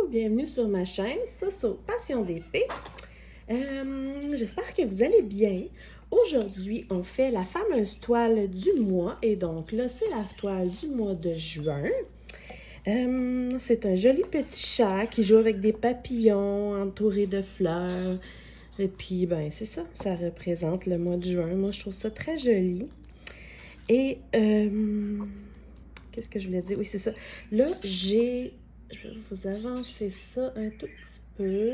bienvenue sur ma chaîne Soso Passion d'épée. J'espère que vous allez bien. Aujourd'hui, on fait la fameuse toile du mois et donc là, c'est la toile du mois de juin. C'est un joli petit chat qui joue avec des papillons entourés de fleurs. Et puis, ben, c'est ça, ça représente le mois de juin. Moi, je trouve ça très joli. Et, qu'est-ce que je voulais dire? Oui, c'est ça. Là, je vais vous avancer ça un tout petit peu.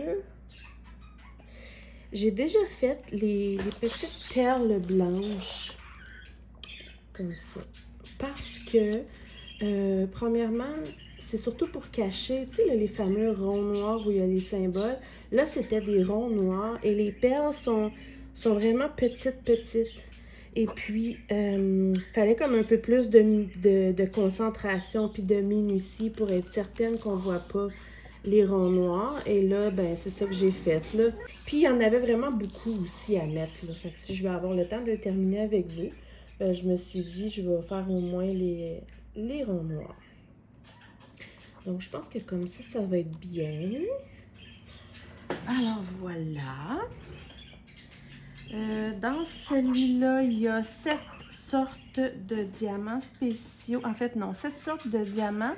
J'ai déjà fait les petites perles blanches, comme ça. Parce que, premièrement, c'est surtout pour cacher, tu sais, là, les fameux ronds noirs où il y a les symboles. Là, c'était des ronds noirs et les perles sont vraiment petites. Et puis, fallait comme un peu plus de concentration puis de minutie pour être certaine qu'on ne voit pas les ronds noirs. Et là, ben c'est ça que j'ai fait, là. Puis, il y en avait vraiment beaucoup aussi à mettre, là. Fait que si je vais avoir le temps de terminer avec vous, ben, je me suis dit, je vais faire au moins les ronds noirs. Donc, je pense que comme ça va être bien. Alors, voilà. Dans celui-là, il y a 7 sortes de diamants spéciaux. En fait, non, 7 sortes de diamants.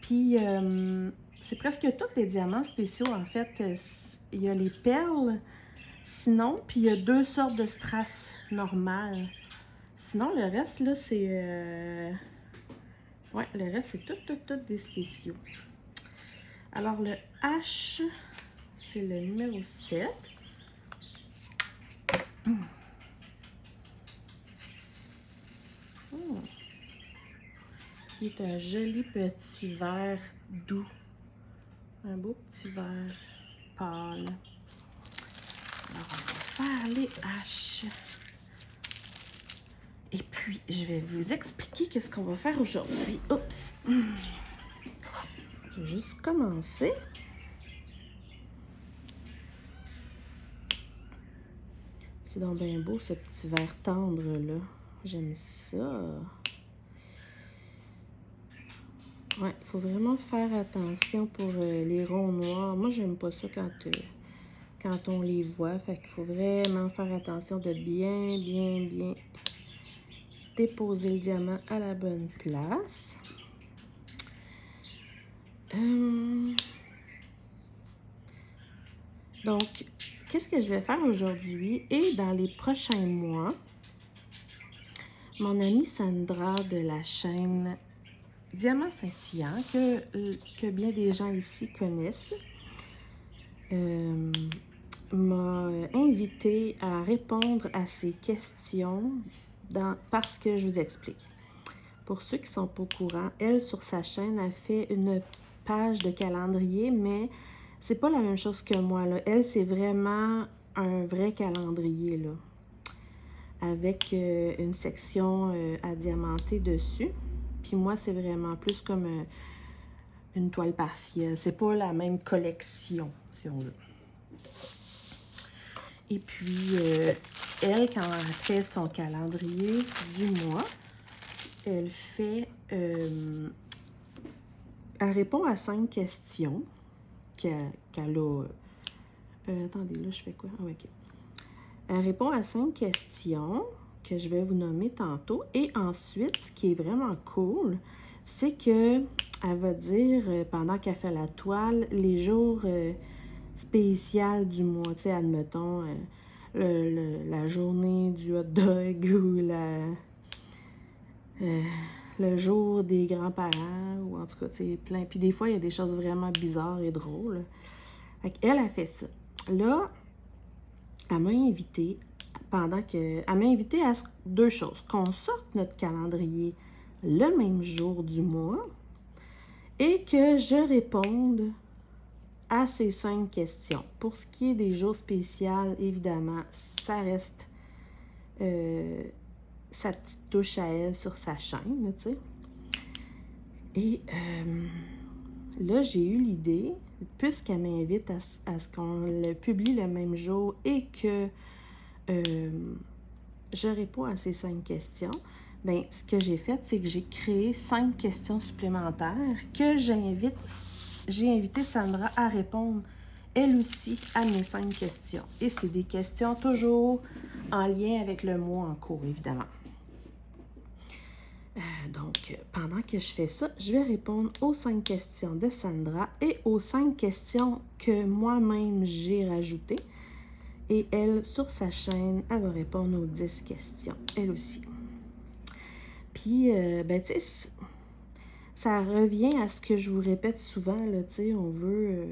Puis, c'est presque tous des diamants spéciaux. En fait, il y a les perles, sinon, puis il y a 2 sortes de strass normales. Sinon, le reste, là, c'est... Ouais, le reste, c'est tout des spéciaux. Alors, le H, c'est le numéro 7. Qui est un joli petit vert doux. Un beau petit vert pâle. Alors, on va faire les H. Et puis, je vais vous expliquer qu'est-ce qu'on va faire aujourd'hui. Oups! Je vais juste commencer. C'est donc bien beau, ce petit vert tendre-là. J'aime ça. Ouais, il faut vraiment faire attention pour les ronds noirs. Moi, j'aime pas ça quand on les voit. Fait qu'il faut vraiment faire attention de bien déposer le diamant à la bonne place. Donc, qu'est-ce que je vais faire aujourd'hui et dans les prochains mois? Mon amie Sandra de la chaîne Diamant Scintillant, que bien des gens ici connaissent, m'a invité à répondre à ces questions parce que je vous explique. Pour ceux qui ne sont pas au courant, elle, sur sa chaîne, a fait une page de calendrier, mais c'est pas la même chose que moi, là. Elle, c'est vraiment un vrai calendrier, là, avec une section à diamanter dessus. Puis moi, c'est vraiment plus comme une toile partielle. C'est pas la même collection, si on veut. Et puis, elle, quand elle fait son calendrier 10 mois, elle fait... elle répond à 5 questions qu'elle a... attendez, là, je fais quoi? Ah, OK. Elle répond à 5 questions que je vais vous nommer tantôt. Et ensuite, ce qui est vraiment cool, c'est que elle va dire, pendant qu'elle fait la toile, les jours spéciaux du mois. Tu sais, admettons, la journée du hot dog ou le jour des grands-parents, ou en tout cas, tu sais, plein. Puis des fois, il y a des choses vraiment bizarres et drôles. Fait qu'elle a fait ça. Là, elle m'a invité elle m'a invité à 2 choses. Qu'on sorte notre calendrier le même jour du mois et que je réponde à ces 5 questions. Pour ce qui est des jours spéciaux, évidemment, ça reste sa petite touche à elle sur sa chaîne, tu sais. Et là, j'ai eu l'idée, puisqu'elle m'invite à ce qu'on le publie le même jour et que je réponds à ces 5 questions, bien, ce que j'ai fait, c'est que j'ai créé 5 questions supplémentaires que j'invite j'ai invité Sandra à répondre, elle aussi, à mes 5 questions. Et c'est des questions toujours en lien avec le mois en cours, évidemment. Donc, pendant que je fais ça, je vais répondre aux 5 questions de Sandra et aux 5 questions que moi-même j'ai rajoutées. Et elle, sur sa chaîne, elle va répondre aux 10 questions, elle aussi. Puis, ben, tu sais, ça revient à ce que je vous répète souvent, là, tu sais, on veut,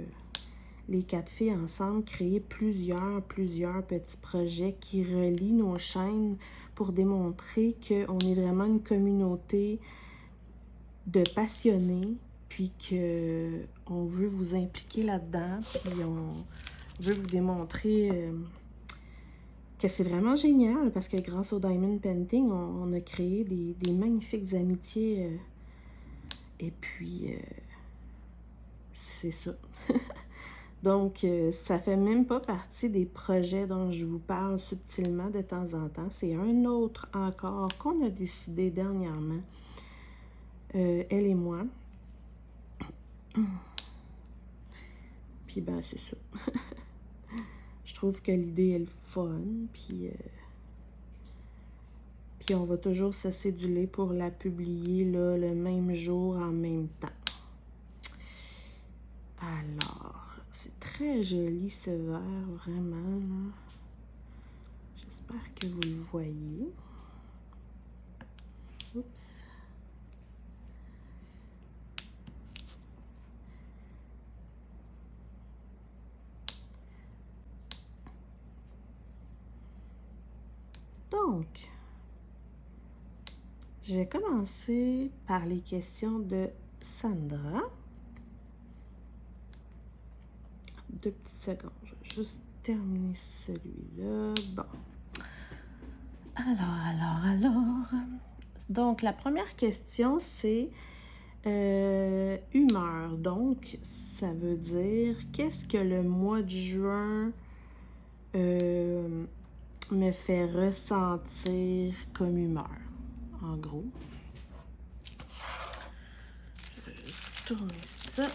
les 4 filles ensemble, créer plusieurs petits projets qui relient nos chaînes pour démontrer qu'on est vraiment une communauté de passionnés, puis qu'on veut vous impliquer là-dedans, puis on veut vous démontrer que c'est vraiment génial, parce que grâce au Diamond Painting, on a créé des magnifiques amitiés, et puis c'est ça. Donc, ça fait même pas partie des projets dont je vous parle subtilement de temps en temps. C'est un autre encore qu'on a décidé dernièrement, elle et moi. Puis ben, c'est ça. Je trouve que l'idée est le fun, puis on va toujours se céduler pour la publier là, le même jour en même temps. Alors, c'est très joli ce verre, vraiment, là. J'espère que vous le voyez. Oups. Donc, je vais commencer par les questions de Sandra. 2 petites secondes, je vais juste terminer celui-là. Bon. Alors. Donc, la première question, c'est humeur. Donc, ça veut dire, qu'est-ce que le mois de juin me fait ressentir comme humeur, en gros. Je vais juste tourner ça.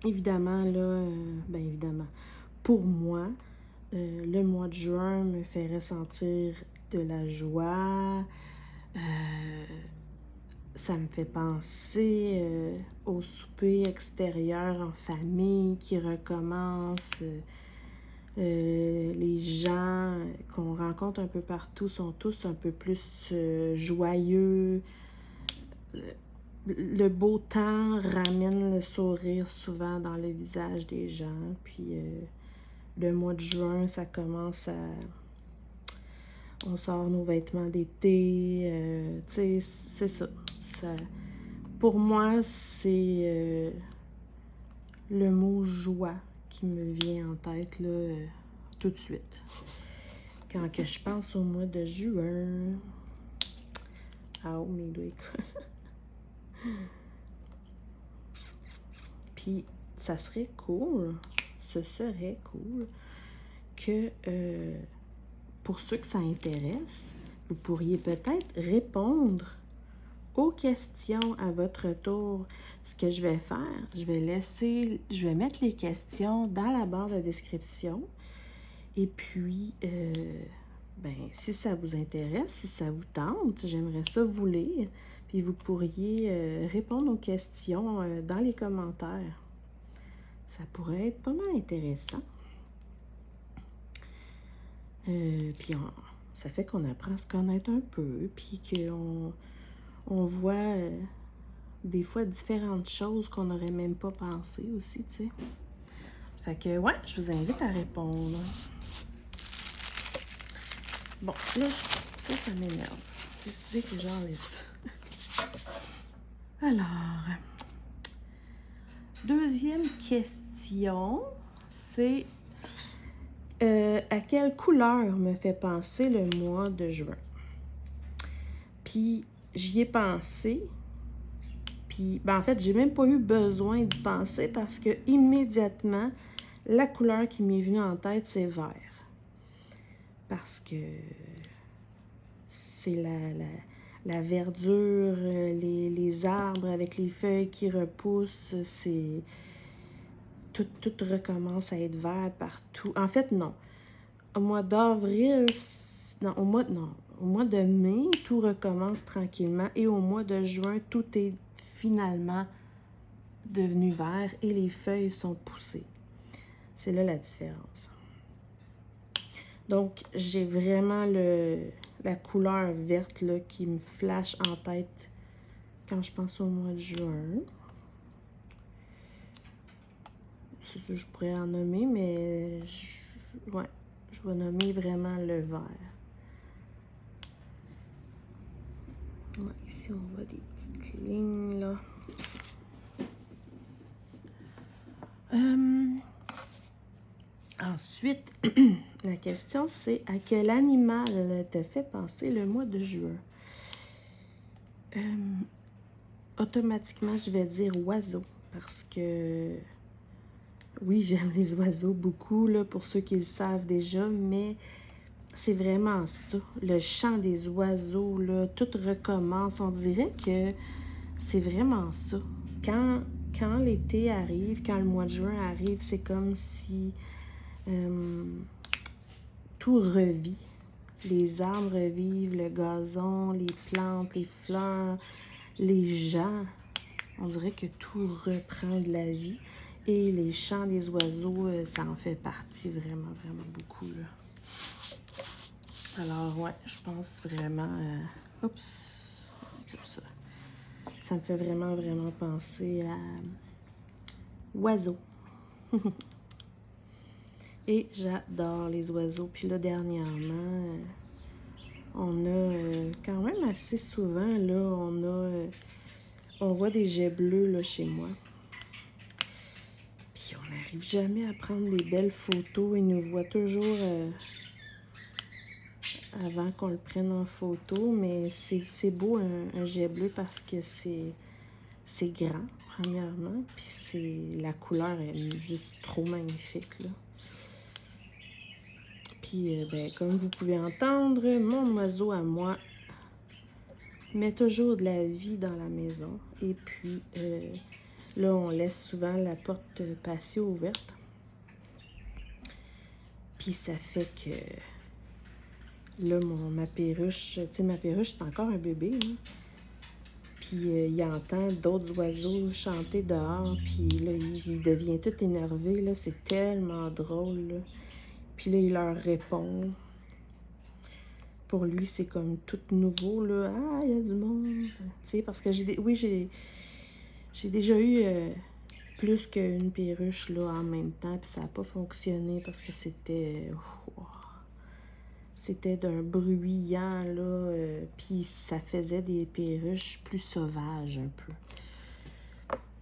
Évidemment, là, ben évidemment, pour moi, le mois de juin me fait ressentir de la joie. Ça me fait penser au souper extérieur en famille qui recommence. Les gens qu'on rencontre un peu partout sont tous un peu plus joyeux. Le beau temps ramène le sourire souvent dans le visage des gens. Puis le mois de juin, ça commence à... On sort nos vêtements d'été. Tu sais, c'est ça. Pour moi, c'est le mot joie qui me vient en tête là, tout de suite. Quand que je pense au mois de juin. Ah, oh, mes doigts. Puis, ça serait cool, ce serait cool que pour ceux que ça intéresse, vous pourriez peut-être répondre aux questions à votre tour. Ce que je vais faire, je vais mettre les questions dans la barre de description. Et puis, ben, si ça vous intéresse, si ça vous tente, j'aimerais ça vous lire. Puis vous pourriez répondre aux questions dans les commentaires. Ça pourrait être pas mal intéressant. Puis ça fait qu'on apprend à se connaître un peu, puis qu'on voit des fois différentes choses qu'on n'aurait même pas pensé aussi, tu sais. Fait que, ouais, je vous invite à répondre. Bon, là, ça m'énerve. J'ai décidé que j'enlève ça. Alors, deuxième question, c'est à quelle couleur me fait penser le mois de juin? Puis, j'y ai pensé. Puis, ben, en fait, j'ai même pas eu besoin d'y penser parce que immédiatement, la couleur qui m'est venue en tête, c'est vert. parce que c'est la verdure, les arbres avec les feuilles qui repoussent, c'est... Tout recommence à être vert partout. En fait, non. Au mois d'avril, non, au mois de mai, tout recommence tranquillement. Et au mois de juin, tout est finalement devenu vert et les feuilles sont poussées. C'est là la différence. Donc, j'ai vraiment la couleur verte là, qui me flash en tête quand je pense au mois de juin. C'est ça, je pourrais en nommer, mais ouais, je vais nommer vraiment le vert. Ouais, ici, on voit des petites lignes, là. Ensuite, la question, c'est à quel animal te fait penser le mois de juin? Automatiquement, je vais dire oiseau, parce que... Oui, j'aime les oiseaux beaucoup, là, pour ceux qui le savent déjà, mais c'est vraiment ça. Le chant des oiseaux, là, tout recommence. On dirait que c'est vraiment ça. Quand l'été arrive, quand le mois de juin arrive, c'est comme si tout revit. Les arbres revivent, le gazon, les plantes, les fleurs, les gens. On dirait que tout reprend de la vie. Et les chants des oiseaux, ça en fait partie vraiment, vraiment beaucoup, là. Alors, ouais, je pense vraiment... oups, comme ça. Ça me fait vraiment, vraiment penser à oiseaux. Et j'adore les oiseaux. Puis là, dernièrement, on a quand même assez souvent, là, on voit des jets bleus, là, chez moi. Puis on n'arrive jamais à prendre des belles photos. Ils nous voient toujours avant qu'on le prenne en photo. Mais c'est beau, un jet bleu, parce que c'est grand, premièrement. Puis la couleur est juste trop magnifique, là. Puis, ben, comme vous pouvez entendre, mon oiseau à moi met toujours de la vie dans la maison. Et puis, là, on laisse souvent la porte patio ouverte. Puis, ça fait que, là, ma perruche, tu sais, ma perruche, c'est encore un bébé, hein. Puis, il entend d'autres oiseaux chanter dehors. Puis, là, il devient tout énervé, là. C'est tellement drôle, là. Puis là, il leur répond. Pour lui, c'est comme tout nouveau, là. Ah, il y a du monde. Tu sais, parce que j'ai déjà eu plus qu'une perruche, là, en même temps. Puis ça n'a pas fonctionné parce que c'était d'un bruyant, là. Puis ça faisait des perruches plus sauvages, un peu.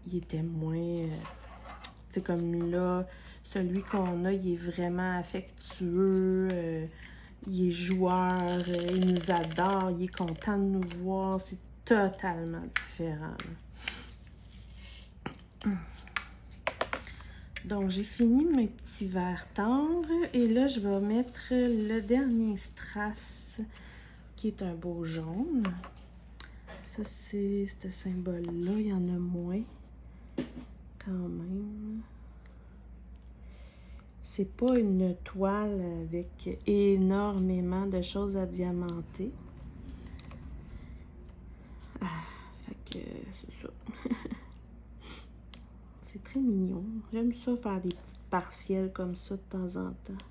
Il était moins... tu sais, comme là, celui qu'on a, il est vraiment affectueux. Il est joueur, il nous adore, il est content de nous voir. C'est totalement différent, là. Donc, j'ai fini mes petits verres tendres. Et là, je vais mettre le dernier strass, qui est un beau jaune. Ça, c'est ce symbole-là. Il y en a moins, quand même. C'est pas une toile avec énormément de choses à diamanter. Fait que c'est ça. C'est très mignon. J'aime ça faire des petites partiels comme ça de temps en temps.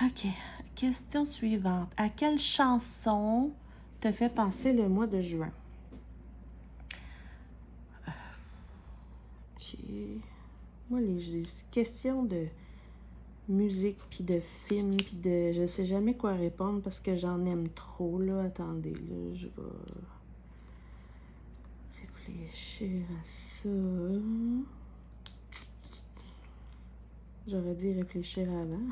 OK. Question suivante. À quelle chanson te fait penser le mois de juin? OK. Moi, les questions de musique, puis de film, puis de... Je sais jamais quoi répondre parce que j'en aime trop, là. Attendez, là, je vais réfléchir à ça. J'aurais dit réfléchir avant.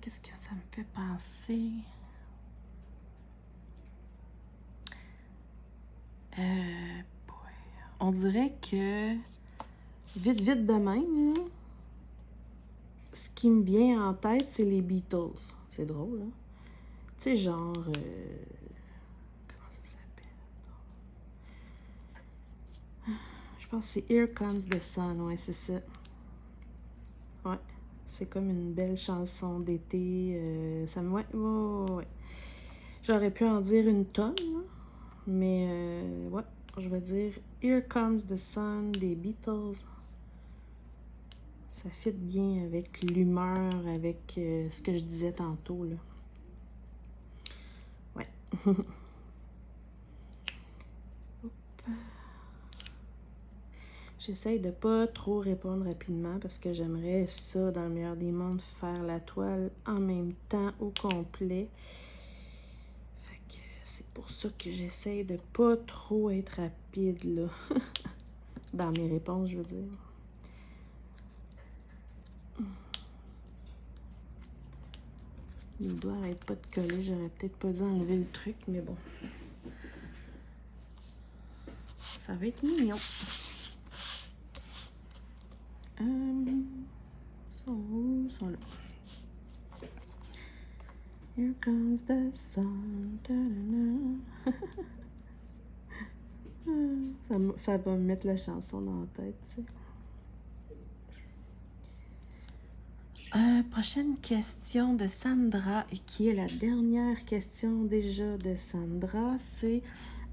Qu'est-ce que ça me fait penser? On dirait que Vite, vite de même, là, ce qui me vient en tête, c'est les Beatles. C'est drôle, hein? Tu sais, genre... comment ça s'appelle? Je pense que c'est Here Comes the Sun, ouais, c'est ça. Ouais, c'est comme une belle chanson d'été. Ça me... Ouais. J'aurais pu en dire une tonne, là, mais ouais, je vais dire Here Comes the Sun des Beatles. Ça fit bien avec l'humeur, avec ce que je disais tantôt, là. Ouais. J'essaye de pas trop répondre rapidement parce que j'aimerais ça, dans le meilleur des mondes, faire la toile en même temps au complet. Fait que c'est pour ça que j'essaye de pas trop être rapide, là. Dans mes réponses, je veux dire. Il doit arrêter pas de coller. J'aurais peut-être pas dû enlever le truc, mais bon. Ça va être mignon. Ils sont là. Here comes the sun. Ça va me mettre la chanson dans la tête, tu sais. Prochaine question de Sandra, et qui est la dernière question déjà de Sandra, c'est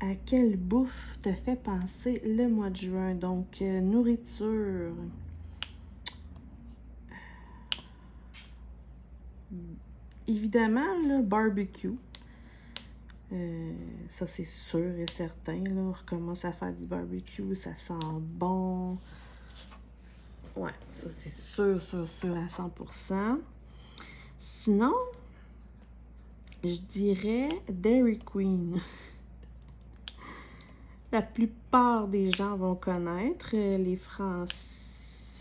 à quelle bouffe te fait penser le mois de juin? Donc, nourriture. Évidemment, le barbecue. Ça, c'est sûr et certain. Là, on recommence à faire du barbecue, ça sent bon. Ouais, ça, c'est sûr à 100%. Sinon, je dirais Dairy Queen. La plupart des gens vont connaître. Les Français,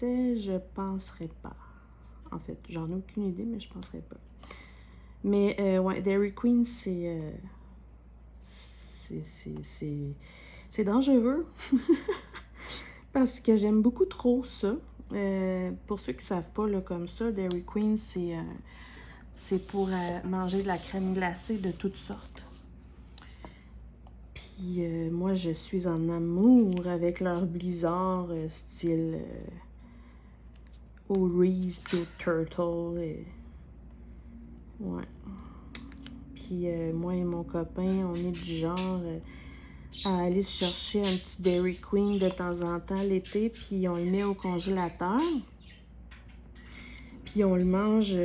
je penserais pas. En fait, j'en ai aucune idée, mais je penserais pas. Mais ouais, Dairy Queen, c'est dangereux. Parce que j'aime beaucoup trop ça. Pour ceux qui ne savent pas, là, comme ça, Dairy Queen, c'est pour manger de la crème glacée de toutes sortes. Puis moi, je suis en amour avec leur blizzard style Reese puis Turtle. Ouais. Puis moi et mon copain, on est du genre à aller se chercher un petit Dairy Queen de temps en temps l'été, puis on le met au congélateur. Puis on le mange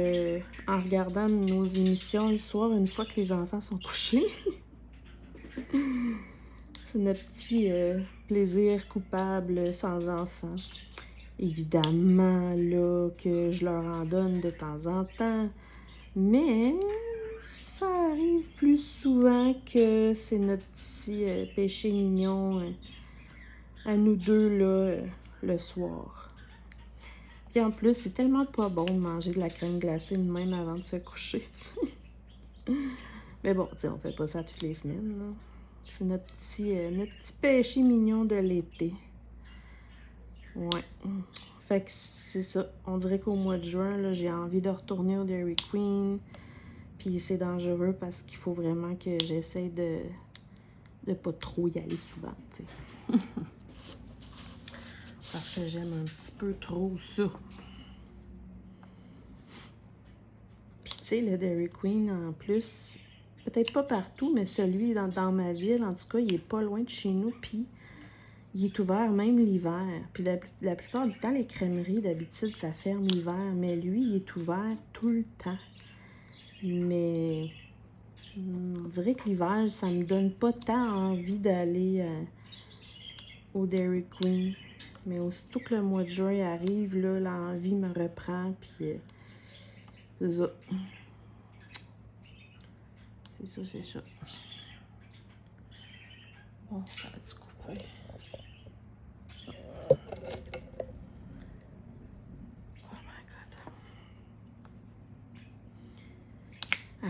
en regardant nos émissions le soir, une fois que les enfants sont couchés. C'est notre petit plaisir coupable sans enfants. Évidemment, là, que je leur en donne de temps en temps. Mais ça arrive plus souvent que c'est notre petit péché mignon à nous deux, là, le soir. Puis en plus, c'est tellement pas bon de manger de la crème glacée de même avant de se coucher. Mais bon, tu sais, on fait pas ça toutes les semaines, là. C'est notre petit péché mignon de l'été. Ouais. Fait que c'est ça. On dirait qu'au mois de juin, là, j'ai envie de retourner au Dairy Queen. Puis c'est dangereux parce qu'il faut vraiment que j'essaie de pas trop y aller souvent, tu sais. Parce que j'aime un petit peu trop ça. Puis tu sais, le Dairy Queen, en plus, peut-être pas partout, mais celui dans ma ville, en tout cas, il est pas loin de chez nous, puis il est ouvert même l'hiver. Puis la plupart du temps, les crèmeries, d'habitude, ça ferme l'hiver, mais lui, il est ouvert tout le temps. Mais on dirait que l'hiver, ça me donne pas tant envie d'aller au Dairy Queen. Mais aussitôt que le mois de juin arrive, là, l'envie me reprend, puis c'est ça. C'est ça. Bon, ça va-tu couper? Oh my God.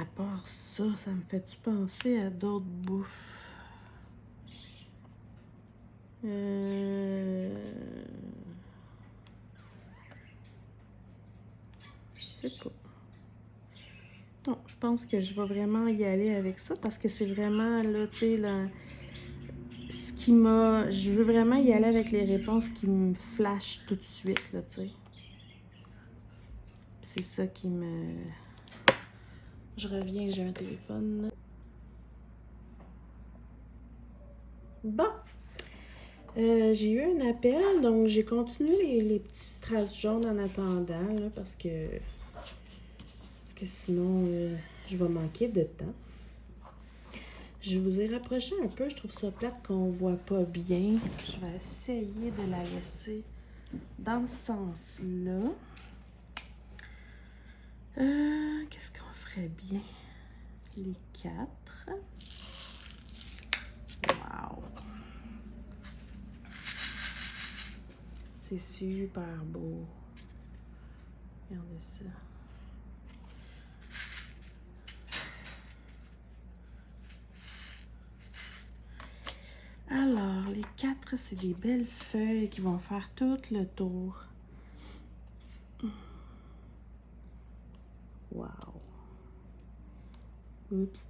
À part ça, ça me fait-tu penser à d'autres bouffes? sais pas. Non, je pense que je vais vraiment y aller avec ça parce que c'est vraiment, là, tu sais, ce qui m'a... Je veux vraiment y aller avec les réponses qui me flashent tout de suite, là, tu sais. C'est ça qui me... Je reviens, j'ai un téléphone. Bon. J'ai eu un appel, donc j'ai continué les petits strass jaunes en attendant, là, parce que sinon, je vais manquer de temps. Je vous ai rapproché un peu, je trouve ça plate qu'on voit pas bien. Je vais essayer de la laisser dans ce sens-là. Qu'est-ce qu'on ferait bien? Les 4. Wow! C'est super beau. Regardez ça. Alors, les 4, c'est des belles feuilles qui vont faire tout le tour. Wow! Oups!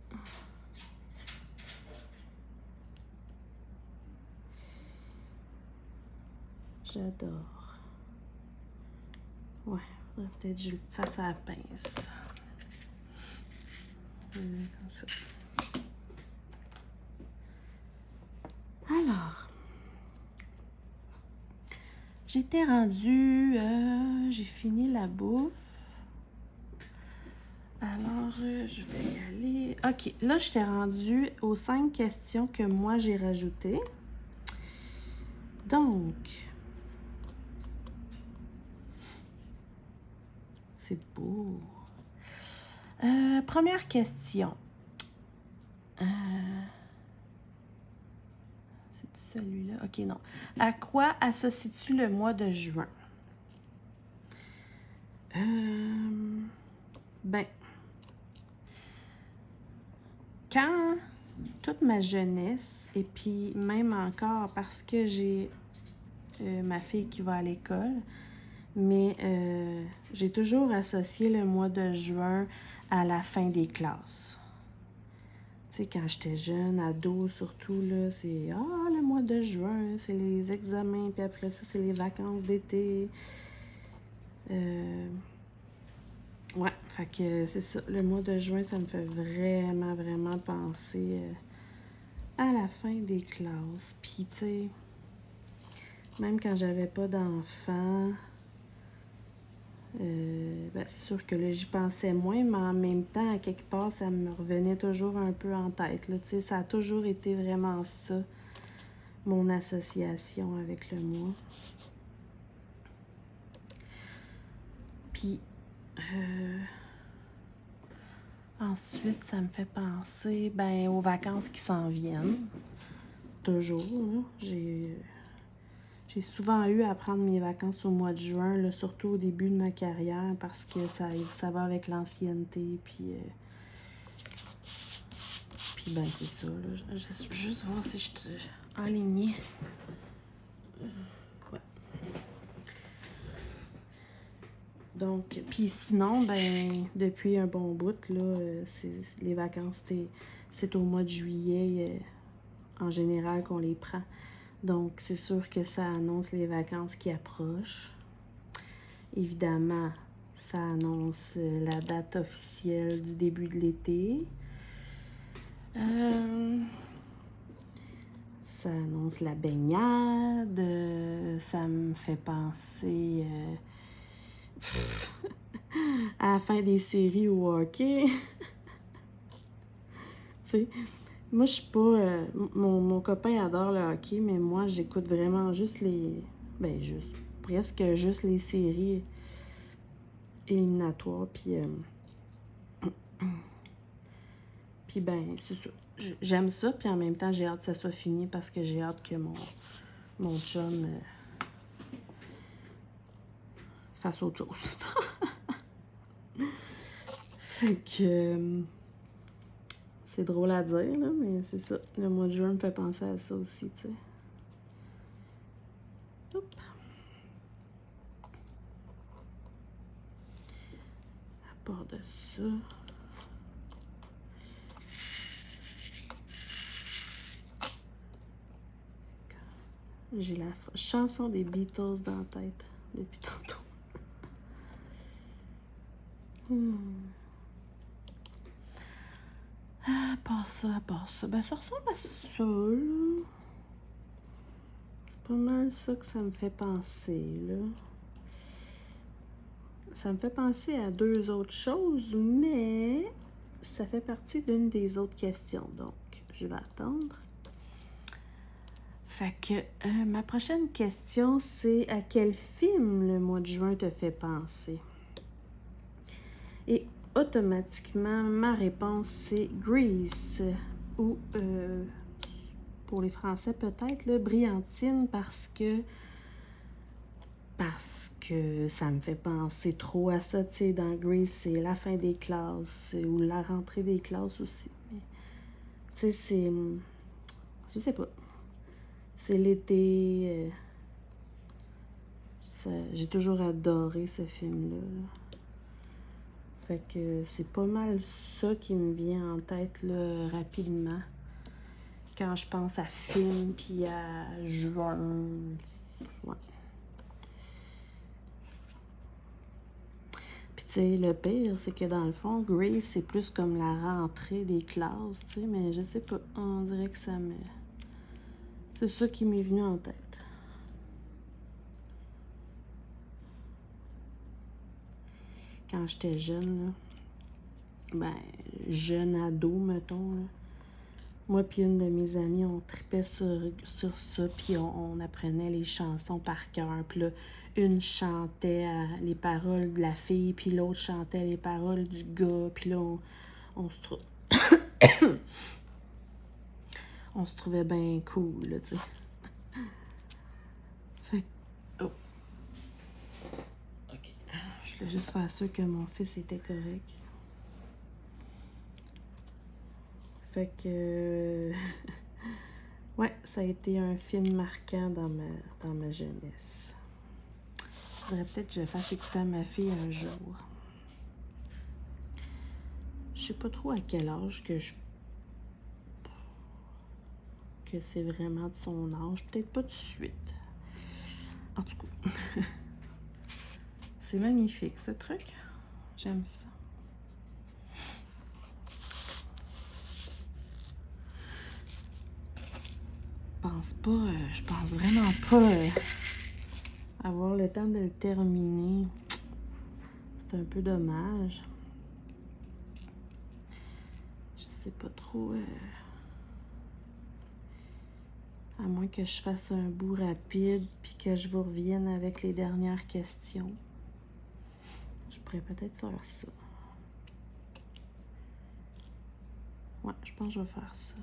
J'adore. Ouais, faudrait peut-être que je le fasse à la pince. Comme ça. Alors, j'étais rendue, j'ai fini la bouffe. Alors, je vais y aller. OK, là, j'étais rendue aux 5 questions que moi, j'ai rajoutées. Donc, c'est beau. Première question. C'est celui-là? OK, non. À quoi associes-tu le mois de juin? Ben, quand toute ma jeunesse, et puis même encore parce que j'ai ma fille qui va à l'école, mais j'ai toujours associé le mois de juin à la fin des classes. Tu sais, quand j'étais jeune, ado surtout, là, c'est le mois de juin, c'est les examens, puis après ça, c'est les vacances d'été. Ouais, fait que c'est ça. Le mois de juin, ça me fait vraiment, vraiment penser à la fin des classes. Puis, tu sais, même quand j'avais pas d'enfants, ben, c'est sûr que là, j'y pensais moins, mais en même temps, à quelque part, ça me revenait toujours un peu en tête. Là, tu sais, ça a toujours été vraiment ça, mon association avec le mois. Puis, ensuite, ça me fait penser ben, aux vacances qui s'en viennent. Toujours, là. J'ai souvent eu à prendre mes vacances au mois de juin, là, surtout au début de ma carrière, parce que ça va avec l'ancienneté, puis ben c'est ça, là. Je vais juste voir si je suis alignée. Ouais. Donc, puis sinon, ben, depuis un bon bout, là, les vacances, c'est au mois de juillet, en général, qu'on les prend. Donc, c'est sûr que ça annonce les vacances qui approchent. Évidemment, ça annonce la date officielle du début de l'été. Ça annonce la baignade. Ça me fait penser à la fin des séries au hockey. Tu sais, moi, je suis pas... mon copain adore le hockey, mais moi, j'écoute vraiment juste ben, presque juste les séries éliminatoires. Puis ben, c'est ça. J'aime ça, puis en même temps, j'ai hâte que ça soit fini parce que j'ai hâte que mon chum fasse autre chose. Fait que... c'est drôle à dire, là, mais c'est ça. Le mois de juin me fait penser à ça aussi, tu sais. part de ça. J'ai la chanson des Beatles dans la tête depuis tantôt. Ah, à part ça. Ben, ça ressemble à ça, là. C'est pas mal ça que ça me fait penser, là. Ça me fait penser à deux autres choses, mais ça fait partie d'une des autres questions. Donc, je vais attendre. Fait que ma prochaine question, c'est à quel film le mois de juin te fait penser? Et automatiquement, ma réponse, c'est Grease. Ou, pour les Français peut-être, là, Brillantine, parce que ça me fait penser trop à ça, tu sais, dans Grease, c'est la fin des classes, ou la rentrée des classes aussi. Tu sais, c'est... Je sais pas. C'est l'été. J'ai toujours adoré ce film-là. Fait que c'est pas mal ça qui me vient en tête, là, rapidement. Quand je pense à film, puis à juin. Ouais. Puis tu sais, le pire, c'est que dans le fond, Grace, c'est plus comme la rentrée des classes, tu sais, mais je sais pas, on dirait que ça me... C'est ça qui m'est venu en tête. Quand j'étais jeune, là, ben, jeune ado, mettons, là, moi puis une de mes amies, on tripait sur ça, puis on apprenait les chansons par cœur. Puis là, une chantait les paroles de la fille, puis l'autre chantait les paroles du gars. Puis là, on se on se trouvait bien cool, là, tu sais. Fait oh. OK. Je voulais juste faire sûr que mon fils était correct. Fait que... ouais, ça a été un film marquant dans ma jeunesse. Faudrait peut-être que je fasse écouter à ma fille un jour. Je sais pas trop à quel âge que c'est vraiment de son âge. Peut-être pas tout de suite. En tout cas, c'est magnifique ce truc. J'aime ça. Je pense vraiment pas avoir le temps de le terminer. C'est un peu dommage. Je sais pas trop. À moins que je fasse un bout rapide puis que je vous revienne avec les dernières questions. Je pourrais peut-être faire ça. Ouais, je pense que je vais faire ça.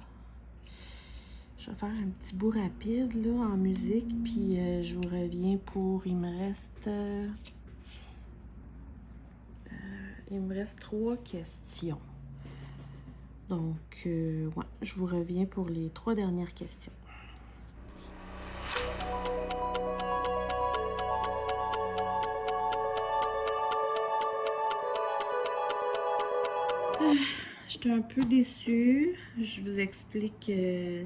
Je vais faire un petit bout rapide là, en musique, puis je vous reviens pour... Il me reste 3 questions. Donc, ouais, je vous reviens pour les 3 dernières questions. J'étais un peu déçue. Je vous explique que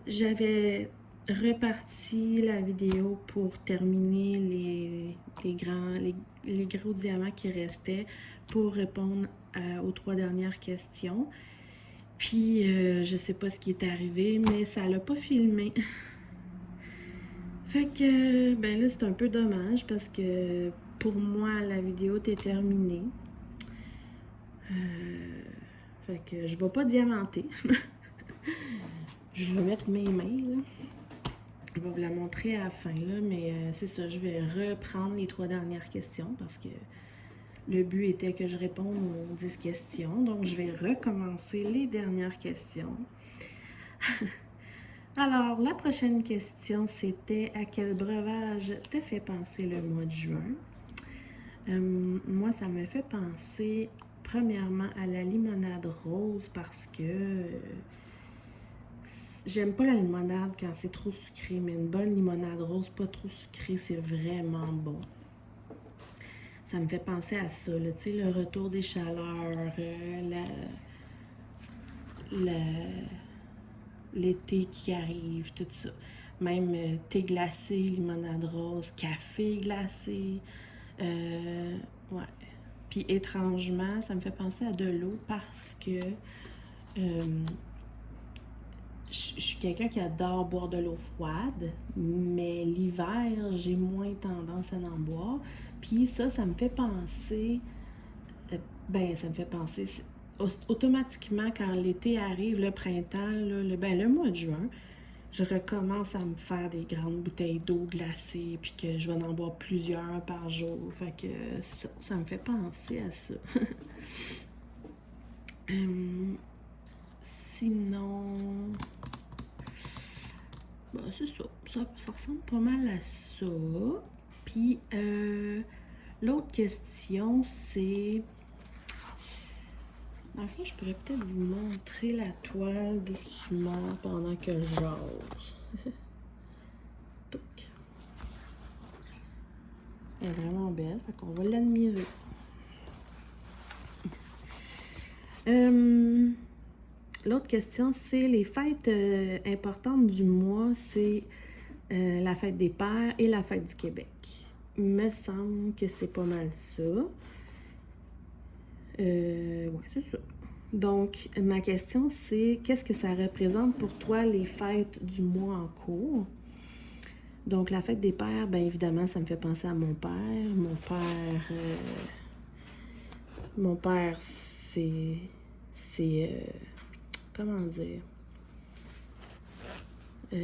j'avais reparti la vidéo pour terminer les gros diamants qui restaient pour répondre aux 3 dernières questions. Puis, je sais pas ce qui est arrivé, mais ça l'a pas filmé. Fait que, ben là, c'est un peu dommage parce que pour moi, la vidéo était terminée. Fait que je vais pas diamanter. Je vais mettre mes mains, là. Je vais vous la montrer à la fin, là, mais c'est ça, je vais reprendre les 3 dernières questions parce que le but était que je réponde aux 10 questions. Donc, je vais recommencer les dernières questions. Alors, la prochaine question, c'était à quel breuvage te fait penser le mois de juin? Moi, ça me fait penser premièrement à la limonade rose parce que j'aime pas la limonade quand c'est trop sucré, mais une bonne limonade rose, pas trop sucrée, c'est vraiment bon. ça me fait penser à ça, là, tu sais, le retour des chaleurs, l'été qui arrive, tout ça. Même thé glacé, limonade rose, café glacé. Ouais. Puis étrangement, ça me fait penser à de l'eau parce que je suis quelqu'un qui adore boire de l'eau froide, mais l'hiver, j'ai moins tendance à en boire. Puis ça me fait penser, ça me fait penser, automatiquement quand l'été arrive, le printemps, là, le mois de juin, je recommence à me faire des grandes bouteilles d'eau glacée, puis que je vais en boire plusieurs par jour. Fait que ça me fait penser à ça. Sinon, c'est ça. Ça ressemble pas mal à ça. Puis, l'autre question, c'est... Dans le fond, je pourrais peut-être vous montrer la toile doucement pendant que je jase. Elle est vraiment belle, fait qu'on va l'admirer. L'autre question, c'est les fêtes importantes du mois, c'est la fête des Pères et la fête du Québec. Il me semble que c'est pas mal ça. Ouais, c'est ça. Donc, ma question, c'est qu'est-ce que ça représente pour toi les fêtes du mois en cours? Donc, la fête des Pères, bien évidemment, ça me fait penser à mon père. Mon père, c'est comment dire? Tu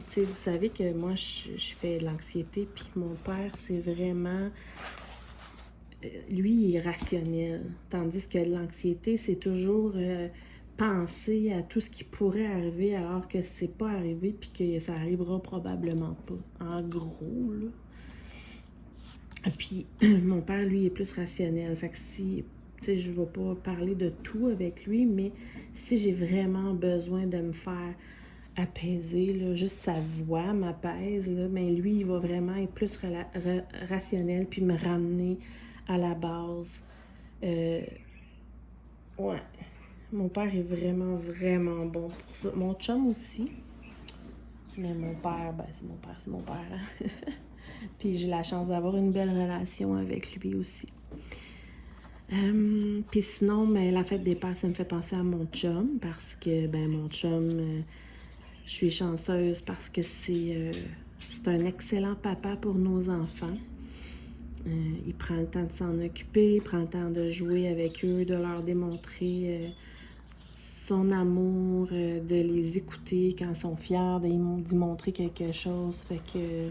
sais, vous savez que moi, je fais de l'anxiété, puis mon père, c'est vraiment... lui, il est rationnel. Tandis que l'anxiété, c'est toujours penser à tout ce qui pourrait arriver alors que c'est pas arrivé, puis que ça arrivera probablement pas. En gros, là. Puis, mon père, lui, est plus rationnel. Fait que si... Tu sais, je ne vais pas parler de tout avec lui, mais si j'ai vraiment besoin de me faire apaiser, là, juste sa voix m'apaise, là, mais lui, il va vraiment être plus rationnel puis me ramener à la base. Ouais. Mon père est vraiment, vraiment bon pour ça. Mon chum aussi. Mais mon père, c'est mon père. Hein? Puis j'ai la chance d'avoir une belle relation avec lui aussi. Puis sinon, la fête des pères, ça me fait penser à mon chum parce que, mon chum, je suis chanceuse parce que c'est un excellent papa pour nos enfants. Il prend le temps de s'en occuper, il prend le temps de jouer avec eux, de leur démontrer son amour, de les écouter quand ils sont fiers, d'y montrer quelque chose. Fait que,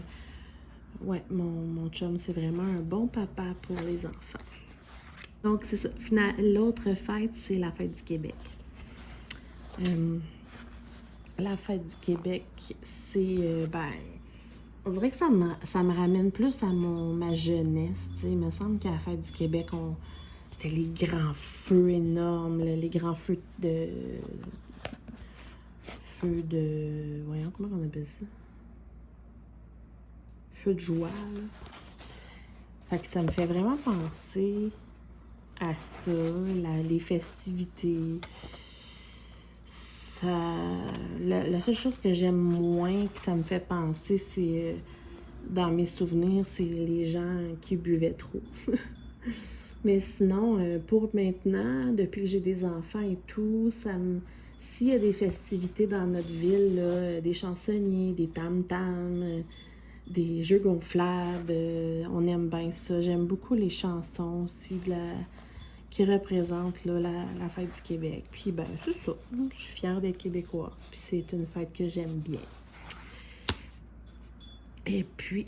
ouais, mon chum, c'est vraiment un bon papa pour les enfants. Donc, c'est ça. L'autre fête, c'est la fête du Québec. La fête du Québec, c'est, on dirait que ça me ramène plus à ma jeunesse, tu sais. Il me semble qu'à la fête du Québec, c'était les grands feux énormes, là, les grands feux de... Voyons, comment on appelle ça? Feux de joie, là. Fait que ça me fait vraiment penser à ça, les festivités. La seule chose que j'aime moins, que ça me fait penser, c'est dans mes souvenirs, c'est les gens qui buvaient trop. Mais sinon, pour maintenant, depuis que j'ai des enfants et tout, s'il y a des festivités dans notre ville, là, des chansonniers, des tam-tams, des jeux gonflables, on aime bien ça. J'aime beaucoup les chansons aussi qui représentent là, la fête du Québec. Puis c'est ça. Je suis fière d'être québécoise. Puis c'est une fête que j'aime bien. Et puis,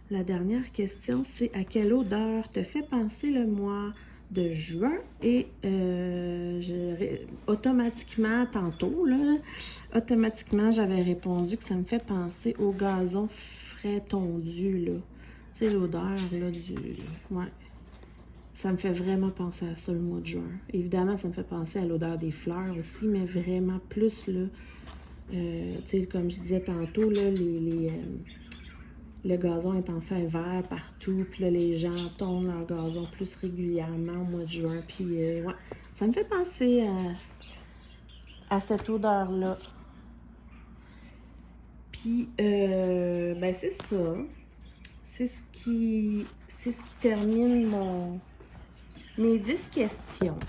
la dernière question, c'est à quelle odeur te fait penser le mois de juin? Et automatiquement, tantôt, là, j'avais répondu que ça me fait penser au gazon frais tondu, là. Tu sais, l'odeur, là, ouais. Ça me fait vraiment penser à ça, le mois de juin. Évidemment, ça me fait penser à l'odeur des fleurs aussi, mais vraiment plus, là, tu sais, comme je disais tantôt, là, le gazon est enfin vert partout, puis là, les gens tournent leur gazon plus régulièrement au mois de juin, puis ouais, ça me fait penser à cette odeur-là. Puis, ben c'est ça. C'est ce qui termine mes 10 questions.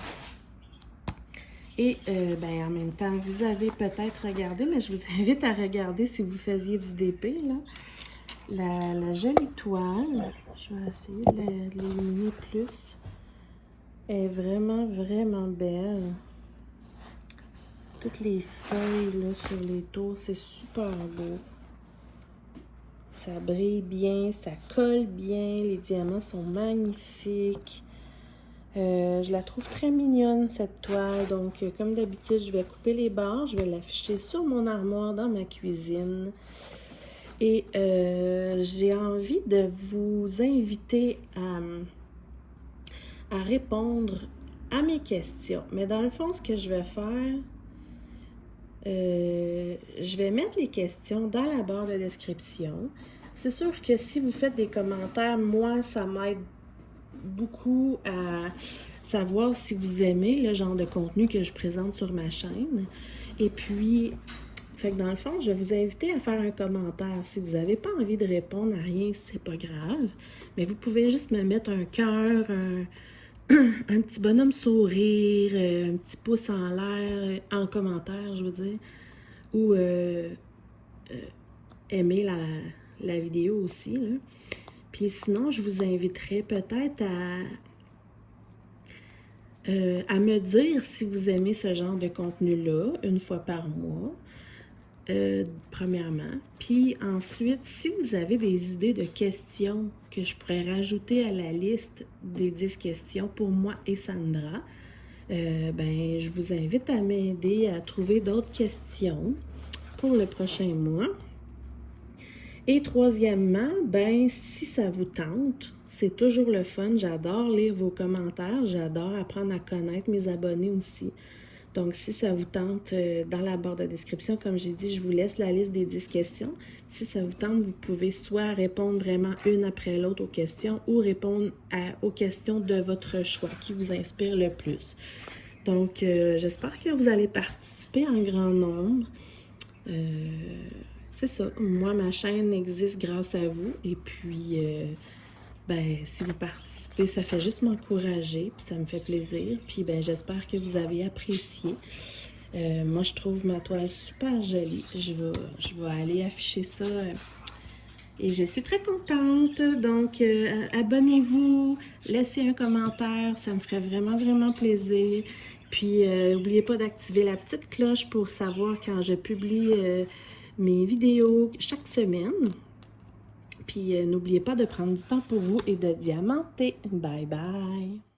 Et ben, en même temps, vous avez peut-être regardé, mais je vous invite à regarder si vous faisiez du DP, là. La jolie toile, je vais essayer de l'éliminer plus. Elle est vraiment, vraiment belle. Toutes les feuilles là, sur les tours, c'est super beau. Ça brille bien, ça colle bien, les diamants sont magnifiques. Je la trouve très mignonne, cette toile. Donc, comme d'habitude, je vais couper les barres. Je vais l'afficher sur mon armoire dans ma cuisine. Et j'ai envie de vous inviter à répondre à mes questions. Mais dans le fond, ce que je vais faire, je vais mettre les questions dans la barre de description. C'est sûr que si vous faites des commentaires, moi, ça m'aide beaucoup à savoir si vous aimez le genre de contenu que je présente sur ma chaîne. Et puis, fait que dans le fond, je vais vous inviter à faire un commentaire. Si vous n'avez pas envie de répondre à rien, c'est pas grave. Mais vous pouvez juste me mettre un cœur, un petit bonhomme sourire, un petit pouce en l'air, en commentaire, je veux dire. Ou aimer la vidéo aussi, là. Puis sinon, je vous inviterai peut-être à me dire si vous aimez ce genre de contenu-là, une fois par mois, premièrement. Puis ensuite, si vous avez des idées de questions que je pourrais rajouter à la liste des 10 questions pour moi et Sandra, ben, je vous invite à m'aider à trouver d'autres questions pour le prochain mois. Et troisièmement, ben, si ça vous tente, c'est toujours le fun. J'adore lire vos commentaires. J'adore apprendre à connaître mes abonnés aussi. Donc, si ça vous tente, dans la barre de description, comme j'ai dit, je vous laisse la liste des 10 questions. Si ça vous tente, vous pouvez soit répondre vraiment une après l'autre aux questions ou répondre aux questions de votre choix qui vous inspire le plus. Donc, j'espère que vous allez participer en grand nombre. C'est ça. Moi, ma chaîne existe grâce à vous. Et puis, ben, si vous participez, ça fait juste m'encourager. Puis ça me fait plaisir. Puis, ben, j'espère que vous avez apprécié. Moi, je trouve ma toile super jolie. Je vais aller afficher ça. Et je suis très contente. Donc, abonnez-vous. Laissez un commentaire. Ça me ferait vraiment, vraiment plaisir. Puis, n'oubliez pas d'activer la petite cloche pour savoir quand je publie mes vidéos chaque semaine. Puis, n'oubliez pas de prendre du temps pour vous et de diamanter. Bye bye!